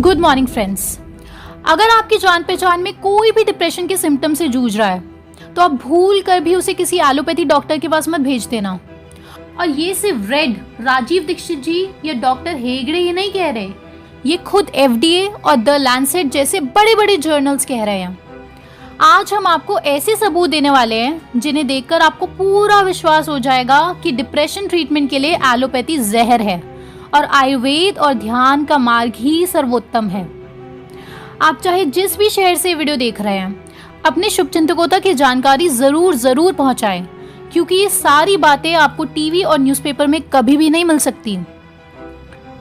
Good morning friends. अगर आपकी जान पहचान में कोई भी डिप्रेशन के सिम्टम से जूझ रहा है तो आप भूल कर भी उसे किसी एलोपैथी डॉक्टर के पास मत भेज देना। और ये सिर्फ राजीव दीक्षित जी या डॉक्टर हेगड़े ये नहीं कह रहे, ये खुद FDA और द लैंसेट जैसे बड़े बड़े जर्नल्स कह रहे हैं। आज हम आपको ऐसे सबूत देने वाले हैं जिन्हें देखकर आपको पूरा विश्वास हो जाएगा कि डिप्रेशन ट्रीटमेंट के लिए एलोपैथी जहर है और आयुर्वेद और ध्यान का मार्ग ही सर्वोत्तम है। आप चाहे जिस भी शहर से वीडियो देख रहे हैं, अपने शुभचिंतकों तक ये जानकारी जरूर पहुंचाएं, क्योंकि ये सारी बातें आपको टीवी और न्यूज़पेपर में कभी भी नहीं मिल सकती।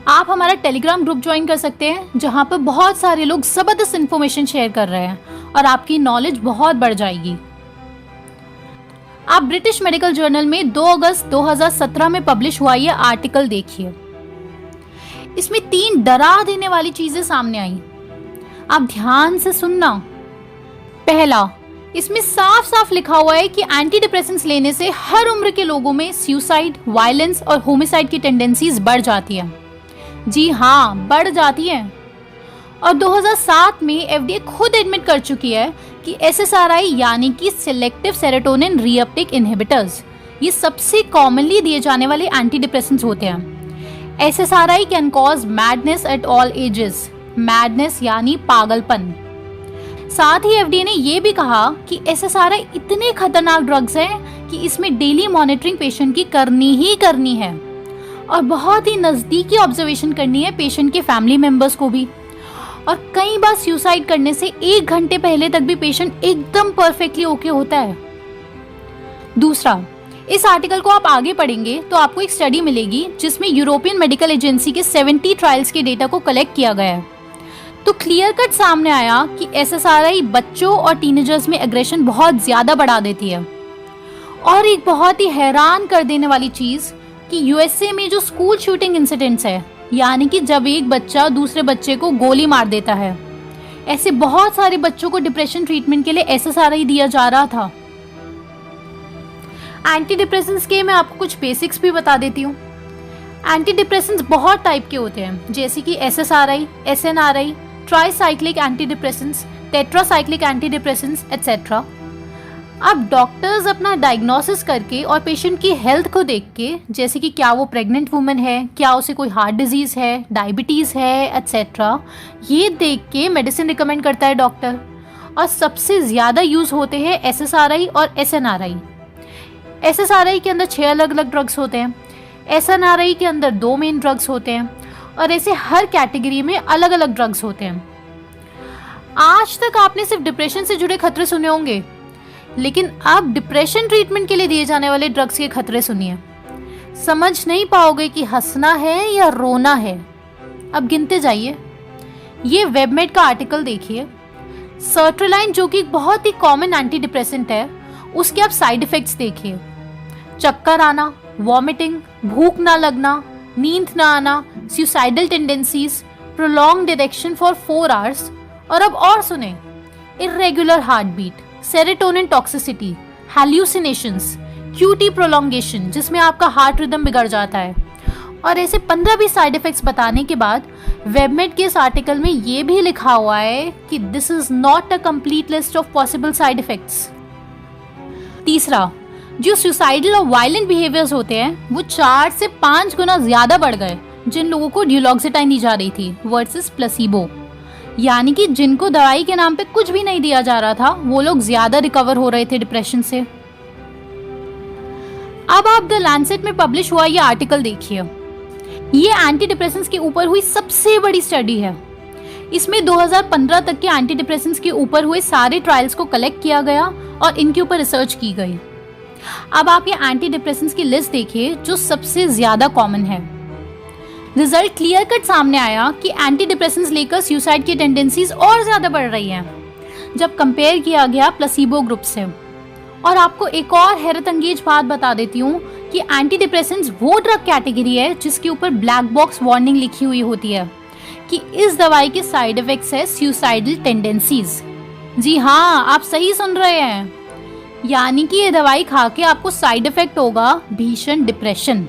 आप हमारा टेलीग्राम ग्रुप ज्वाइन कर सकते हैं, जहां पर बहुत सारे लोग जबरदस्त इन्फॉर्मेशन शेयर कर रहे हैं और आपकी नॉलेज बहुत बढ़ जाएगी। आप ब्रिटिश मेडिकल जर्नल में 2 अगस्त 2017 में पब्लिश हुआ ये आर्टिकल देखिए। इसमें 3 डरा देने वाली चीजें सामने आई। आप ध्यान से सुनना। पहला, इसमें साफ साफ लिखा हुआ है कि एंटी डिप्रेसेंट्स लेने से हर उम्र के लोगों में सुसाइड, वायलेंस और होमिसाइड की टेंडेंसीज बढ़ जाती है। जी हाँ, बढ़ जाती है। और 2007 में FDA खुद एडमिट कर चुकी है कि SSRI यानी कि सिलेक्टिव सेरोटोनिन रीअपटेक इनहिबिटर्स ये सबसे कॉमनली दिए जाने वाले एंटी डिप्रेसेंट्स होते हैं। SSRI can cause madness at all ages, madness यानी पागलपन। साथ ही FDA ने यह भी कहा कि SSRI इतने खतरनाक ड्रग्स हैं कि इसमें डेली मॉनिटरिंग पेशेंट की करनी ही करनी है और बहुत ही नजदीकी ऑब्जर्वेशन करनी है पेशेंट के फैमिली मेंबर्स को भी। और कई बार सुसाइड करने से 1 घंटे पहले तक भी पेशेंट एकदम परफेक्टली ओके होता है। दूसरा, इस आर्टिकल को आप आगे पढ़ेंगे तो आपको एक स्टडी मिलेगी जिसमें यूरोपियन मेडिकल एजेंसी के 70 ट्रायल्स के डेटा को कलेक्ट किया गया है। तो क्लियर कट सामने आया कि SSRI बच्चों और टीनेजर्स में एग्रेशन बहुत ज्यादा बढ़ा देती है। और एक बहुत ही हैरान कर देने वाली चीज कि USA में जो स्कूल शूटिंग इंसिडेंट्स है, यानी कि जब एक बच्चा दूसरे बच्चे को गोली मार देता है, ऐसे बहुत सारे बच्चों को डिप्रेशन ट्रीटमेंट के लिए SSRI दिया जा रहा था। एंटी डिप्रेसेंट्स के मैं आपको कुछ बेसिक्स भी बता देती हूँ। एंटी डिप्रेसेंट्स बहुत टाइप के होते हैं, जैसे कि SSRI, SNRI, tricyclic anti depressants, tetracyclic anti depressants etcetera. अब डॉक्टर्स अपना डायग्नोसिस करके और पेशेंट की हेल्थ को देख के, जैसे कि क्या वो प्रेग्नेंट वुमेन है, क्या उसे कोई हार्ट डिजीज है, डायबिटीज है एटसेट्रा, ये देख के मेडिसिन रिकमेंड करता है डॉक्टर। और सबसे ज्यादा यूज होते हैं SSRI और SNRI। SSRI के अंदर 6 अलग अलग ड्रग्स होते हैं, SNRI के अंदर 2 मेन ड्रग्स होते हैं और ऐसे हर कैटेगरी में अलग अलग ड्रग्स होते हैं। आज तक आपने सिर्फ डिप्रेशन से जुड़े खतरे सुने होंगे, लेकिन अब डिप्रेशन ट्रीटमेंट के लिए दिए जाने वाले ड्रग्स के खतरे सुनिए। समझ नहीं पाओगे कि हंसना है या रोना है। अब गिनते जाइए। ये वेबमेड का आर्टिकल देखिए। सर्ट्रेलाइन, जो कि बहुत ही कॉमन एंटी डिप्रेसेंट है, उसके आप साइड इफेक्ट्स देखिए। चक्कर आना, वॉमिटिंग, भूख ना लगना, नींद ना आना, suicidal tendencies, prolonged erection for 4 hours. और अब और सुने, irregular heart beat, serotonin toxicity, hallucinations, QT prolongation जिसमें आपका हार्ट रिदम बिगड़ जाता है। और ऐसे 15-20 साइड इफेक्ट्स बताने के बाद वेबमेड के इस आर्टिकल में ये भी लिखा हुआ है कि this is not a complete list of possible side effects. तीसरा, जो सुसाइडल और वायलेंट बिहेवियर्स होते हैं वो 4 से 5 गुना ज्यादा बढ़ गए जिन लोगों को ड्यूलॉक्सिटाइन दी जा रही थी वर्सेस प्लेसिबो। यानी कि जिनको दवाई के नाम पे कुछ भी नहीं दिया जा रहा था, वो लोग ज्यादा रिकवर हो रहे थे डिप्रेशन से। अब आप द लैंसेट में पब्लिश हुआ ये आर्टिकल देखिए। ये एंटी डिप्रेसेंट्स के ऊपर हुई सबसे बड़ी स्टडी है। इसमें 2015 तक के एंटी डिप्रेसेंट्स के ऊपर हुए सारे ट्रायल्स को कलेक्ट किया गया और इनके ऊपर रिसर्च की गई। अब आप ये एंटी डिप्रेसेंट्स की लिस्ट देखिए जो सबसे ज्यादा कॉमन है। रिजल्ट क्लियर कट सामने आया कि एंटी डिप्रेसेंट्स लेकर सुसाइड की टेंडेंसीज और ज्यादा बढ़ रही हैं जब कंपेयर किया गया प्लेसिबो ग्रुप से। और आपको एक और हैरत अंगेज बात बता देती हूँ कि एंटी डिप्रेसेंट्स वो ड्रग कैटेगरी है जिसके ऊपर ब्लैक बॉक्स वार्निंग लिखी हुई होती है कि इस दवाई के साइड इफेक्ट्स है सुसाइडल टेंडेंसीज। जी हाँ, आप सही सुन रहे हैं, यानी कि ये दवाई खा के आपको साइड इफेक्ट होगा भीषण डिप्रेशन।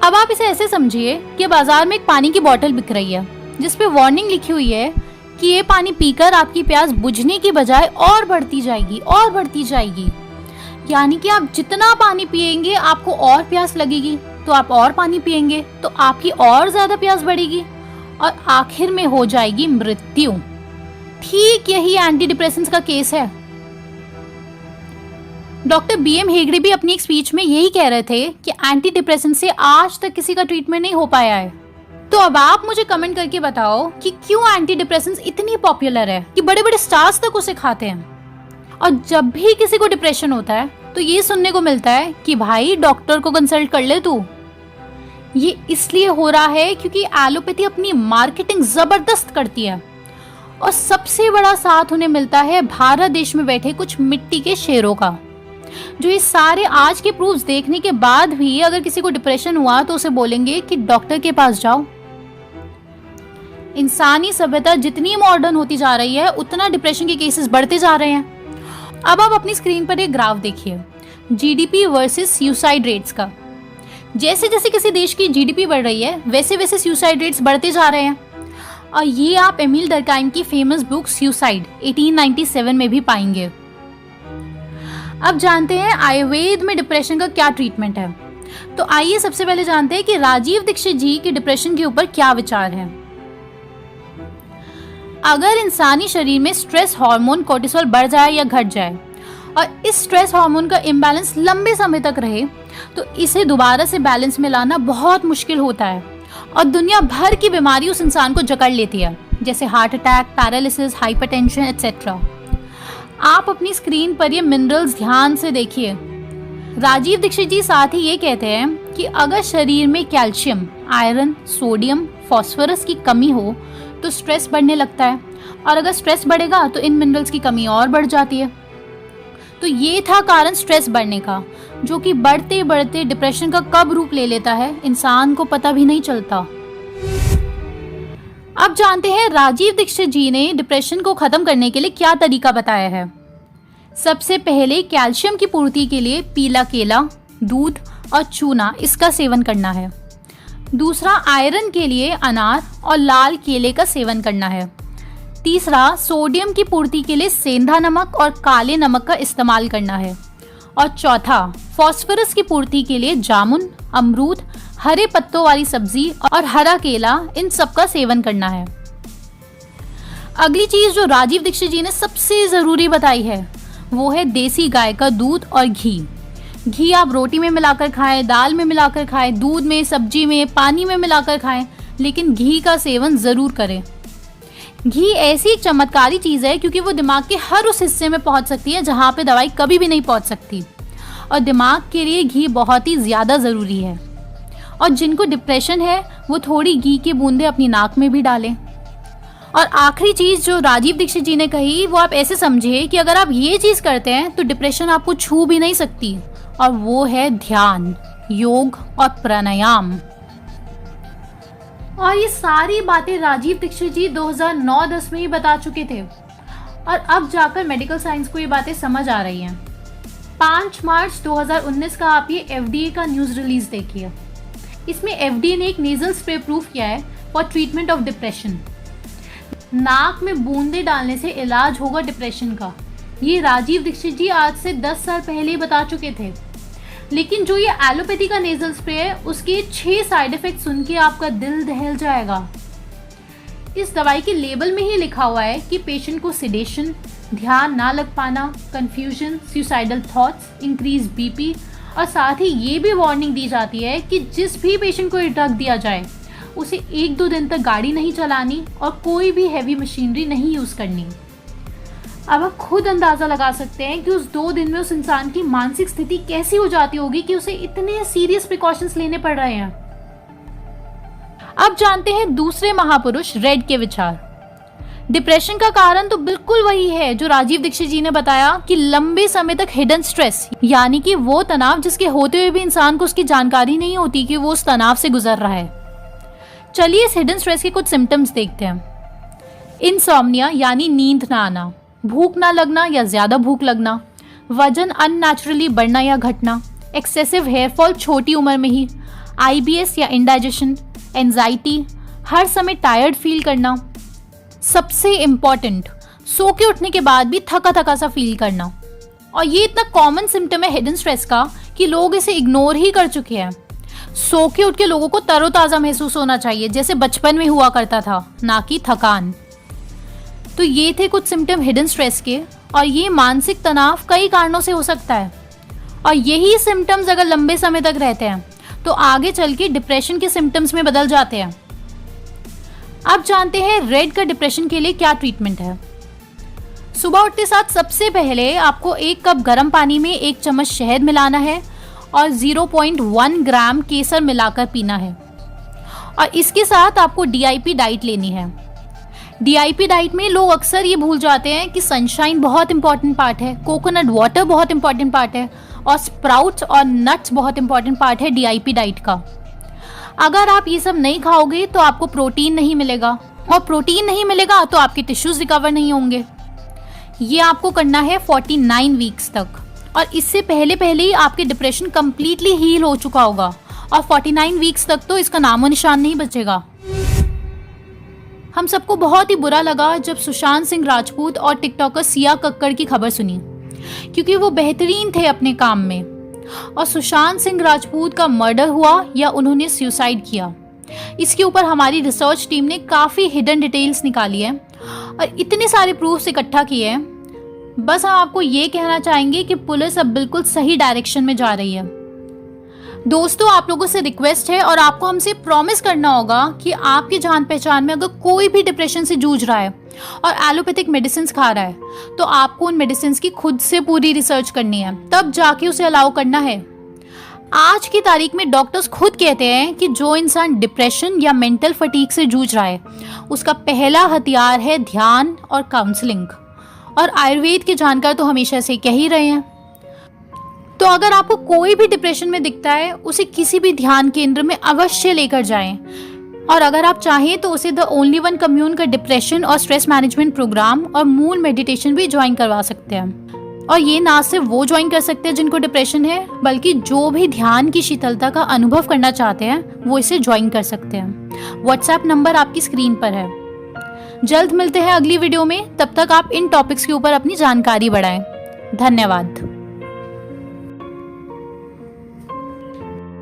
अब आप इसे ऐसे समझिए कि बाजार में एक पानी की बोतल बिक रही है जिस पे वार्निंग लिखी हुई है कि ये पानी पीकर आपकी प्यास बुझने की बजाय और बढ़ती जाएगी और बढ़ती जाएगी। यानी कि आप जितना पानी पिएंगे आपको और प्यास लगेगी, तो आप और पानी पिएंगे तो आपकी और ज्यादा प्यास बढ़ेगी और आखिर में हो जाएगी मृत्यु। ठीक यही एंटी डिप्रेसेंट्स का केस है। डॉक्टर BM हेगड़े भी अपनी एक स्पीच में यही कह रहे थे कि एंटी डिप्रेसेंट से आज तक किसी का ट्रीटमेंट नहीं हो पाया है। तो अब आप मुझे कमेंट करके बताओ कि क्यों एंटी डिप्रेसेंट्स इतनी पॉपुलर है कि बड़े बड़े स्टार्स तक उसे खाते हैं। और जब भी किसी को डिप्रेशन होता है तो ये सुनने को मिलता है कि भाई डॉक्टर को कंसल्ट कर ले तू। ये इसलिए हो रहा है क्योंकि एलोपैथी अपनी मार्केटिंग जबरदस्त करती है और सबसे बड़ा साथ उन्हें मिलता है भारत देश में बैठे कुछ मिट्टी के शेरों का, जो ये सारे आज के प्रूफ्स देखने के बाद भी अगर किसी को डिप्रेशन हुआ तो उसे बोलेंगे कि डॉक्टर के पास जाओ। इंसानी सभ्यता जितनी मॉडर्न होती जा रही है उतना डिप्रेशन के केसेस बढ़ते जा रहे हैं। अब आप अपनी स्क्रीन पर एक ग्राफ देखिए GDP वर्सेस सुसाइड रेट्स का। जैसे जैसे किसी देश की GDP बढ़ रही है वैसे वैसे सुसाइड रेट्स बढ़ते जा रहे हैं। और ये आप एमिल डर्काइम की फेमस बुक सुसाइड 1897 में भी पाएंगे। अब जानते हैं आयुर्वेद में डिप्रेशन का क्या ट्रीटमेंट है। तो आइए सबसे पहले जानते हैं कि राजीव दीक्षित जी के डिप्रेशन के ऊपर क्या विचार है। अगर इंसानी शरीर में स्ट्रेस हार्मोन कोर्टिसोल बढ़ जाए या घट जाए और इस स्ट्रेस हार्मोन का इम्बैलेंस लंबे समय तक रहे तो इसे दोबारा से बैलेंस में लाना बहुत मुश्किल होता है और दुनिया भर की बीमारी उस इंसान को जकड़ लेती है, जैसे heart attack, paralysis, hypertension etcetera. आप अपनी स्क्रीन पर ये मिनरल्स ध्यान से देखिए। राजीव दीक्षित जी साथ ही ये कहते हैं कि अगर शरीर में कैल्शियम, आयरन, सोडियम, फास्फोरस की कमी हो तो स्ट्रेस बढ़ने लगता है और अगर स्ट्रेस बढ़ेगा तो इन मिनरल्स की कमी और बढ़ जाती है। तो ये था कारण स्ट्रेस बढ़ने का, जो कि बढ़ते बढ़ते डिप्रेशन का कब रूप ले लेता है इंसान को पता भी नहीं चलता। अब जानते हैं राजीव दीक्षित जी ने डिप्रेशन को खत्म करने के लिए क्या तरीका बताया है। सबसे पहले कैल्शियम की पूर्ति के लिए पीला केला, दूध और चूना इसका सेवन करना है। दूसरा, आयरन के लिए अनार और लाल केले का सेवन करना है। तीसरा, सोडियम की पूर्ति के लिए सेंधा नमक और काले नमक का इस्तेमाल करना है। और चौथा, फास्फोरस की पूर्ति के लिए जामुन, अमरूद, हरे पत्तों वाली सब्जी और हरा केला, इन सब का सेवन करना है। अगली चीज जो राजीव दीक्षित जी ने सबसे जरूरी बताई है वो है देसी गाय का दूध और घी। घी आप रोटी में मिलाकर खाएं, दाल में मिलाकर खाएं, दूध में, सब्जी में, पानी में मिलाकर खाएं, लेकिन घी का सेवन जरूर करें। घी ऐसी एक चमत्कारी चीज है क्योंकि वो दिमाग के हर उस हिस्से में पहुंच सकती है जहां पे दवाई कभी भी नहीं पहुंच सकती, और दिमाग के लिए घी बहुत ही ज्यादा जरूरी है। और जिनको डिप्रेशन है वो थोड़ी घी की बूंदें अपनी नाक में भी डालें। और आखिरी चीज जो राजीव दीक्षित जी ने कही वो आप ऐसे समझिए कि अगर आप ये चीज करते हैं तो डिप्रेशन आपको छू भी नहीं सकती, और वो है ध्यान, योग और प्राणायाम। और ये सारी बातें राजीव दीक्षित जी 2009-10 में ही बता चुके थे, और अब जाकर मेडिकल साइंस को ये बातें समझ आ रही हैं। 5 मार्च 2019 का आप ये FDA का न्यूज़ रिलीज देखिए। इसमें FDA ने एक नेजल स्प्रे अप्रूव किया है फॉर ट्रीटमेंट ऑफ डिप्रेशन। नाक में बूंदे डालने से इलाज होगा डिप्रेशन का। ये राजीव दीक्षित जी आज से 10 साल पहले ही बता चुके थे। लेकिन जो ये एलोपैथी का नेजल स्प्रे है उसके 6 साइड इफेक्ट सुन के आपका दिल दहल जाएगा। इस दवाई के लेबल में ही लिखा हुआ है कि पेशेंट को सिडेशन, ध्यान ना लग पाना, confusion, suicidal thoughts, increase BP, और साथ ही ये भी वार्निंग दी जाती है कि जिस भी पेशेंट को ये ड्रग दिया जाए उसे 1-2 दिन तक गाड़ी नहीं चलानी और कोई भी हैवी मशीनरी नहीं यूज़ करनी। अब आप खुद अंदाज़ा लगा सकते हैं कि उस 2 दिन में उस इंसान की मानसिक स्थिति कैसी हो जाती होगी कि उसे इतने सीरियस प्रिकॉशंस लेने पड़ रहे हैं। अब जानते हैं दूसरे महापुरुष रेड के विचार। डिप्रेशन का कारण तो बिल्कुल वही है जो राजीव दीक्षित जी ने बताया कि लंबे समय तक हिडन स्ट्रेस, यानी कि वो तनाव जिसके होते हुए भी इंसान को उसकी जानकारी नहीं होती कि वो उस तनाव से गुजर रहा है। चलिए इस हिडन स्ट्रेस के कुछ सिम्टम्स देखते हैं। इंसोम्निया यानी नींद ना आना, भूख ना लगना या ज्यादा भूख लगना, वजन अननेचुरली बढ़ना या घटना, एक्सेसिव हेयर फॉल छोटी उम्र में ही, IBS या इंडाइजेशन, एंजाइटी, हर समय टायर्ड फील करना, सबसे इम्पॉर्टेंट सो के उठने के बाद भी थका थका सा फील करना। और ये इतना कॉमन सिम्टम है हिडन स्ट्रेस का कि लोग इसे इग्नोर ही कर चुके हैं। सो के उठ के लोगों को तरोताज़ा महसूस होना चाहिए जैसे बचपन में हुआ करता था, ना कि थकान। तो ये थे कुछ सिम्टम हिडन स्ट्रेस के, और ये मानसिक तनाव कई कारणों से हो सकता है। और यही सिम्टम्स अगर लंबे समय तक रहते हैं तो आगे चल के डिप्रेशन के सिम्टम्स में बदल जाते हैं। अब जानते हैं रेड का डिप्रेशन के लिए क्या ट्रीटमेंट है। सुबह उठते साथ सबसे पहले आपको 1 कप गर्म पानी में 1 चम्मच शहद मिलाना है और 0.1 ग्राम केसर मिलाकर पीना है। और इसके साथ आपको DIP डाइट लेनी है। DIP डाइट में लोग अक्सर ये भूल जाते हैं कि सनशाइन बहुत इंपॉर्टेंट पार्ट है, कोकोनट वाटर बहुत इंपॉर्टेंट पार्ट है, और स्प्राउट्स और नट्स बहुत इंपॉर्टेंट पार्ट है DIP डाइट का। अगर आप ये सब नहीं खाओगे तो आपको प्रोटीन नहीं मिलेगा, और प्रोटीन नहीं मिलेगा तो आपके टिश्यूज रिकवर नहीं होंगे। ये आपको करना है 49 वीक्स तक, और इससे पहले पहले ही आपके डिप्रेशन कम्प्लीटली हील हो चुका होगा, और 49 वीक्स तक तो इसका नामो निशान नहीं बचेगा। हम सबको बहुत ही बुरा लगा जब सुशांत सिंह राजपूत और टिकटॉकर सिया कक्कड़ की खबर सुनी, क्योंकि वो बेहतरीन थे अपने काम में। और सुशांत सिंह राजपूत का मर्डर हुआ या उन्होंने सुसाइड किया, इसके ऊपर हमारी रिसर्च टीम ने काफ़ी हिडन डिटेल्स निकाली है और इतने सारे प्रूफ्स इकट्ठा किए हैं। बस हम आपको ये कहना चाहेंगे कि पुलिस अब बिल्कुल सही डायरेक्शन में जा रही है। दोस्तों, आप लोगों से रिक्वेस्ट है और आपको हमसे प्रॉमिस करना होगा कि आपकी जान पहचान में अगर कोई भी डिप्रेशन से जूझ रहा है और एलोपैथिक मेडिसिन खा रहा है तो आपको उन मेडिसिन की खुद से पूरी रिसर्च करनी है, तब जाके उसे अलाउ करना है। आज की तारीख में डॉक्टर्स खुद कहते हैं कि जो इंसान डिप्रेशन या मेंटल फटीग से जूझ रहा है उसका पहला हथियार है ध्यान और काउंसलिंग, और आयुर्वेद के जानकार तो हमेशा से कह ही रहे हैं। तो अगर आपको कोई भी डिप्रेशन में दिखता है उसे किसी भी ध्यान केंद्र में अवश्य लेकर जाएं, और अगर आप चाहें तो उसे द ओनली वन कम्यून का डिप्रेशन और स्ट्रेस मैनेजमेंट प्रोग्राम और मूल मेडिटेशन भी ज्वाइन करवा सकते हैं। और ये ना सिर्फ वो ज्वाइन कर सकते हैं जिनको डिप्रेशन है, बल्कि जो भी ध्यान की शीतलता का अनुभव करना चाहते हैं वो इसे ज्वाइन कर सकते हैं। व्हाट्सएप नंबर आपकी स्क्रीन पर है। जल्द मिलते हैं अगली वीडियो में, तब तक आप इन टॉपिक्स के ऊपर अपनी जानकारी बढ़ाएं। धन्यवाद।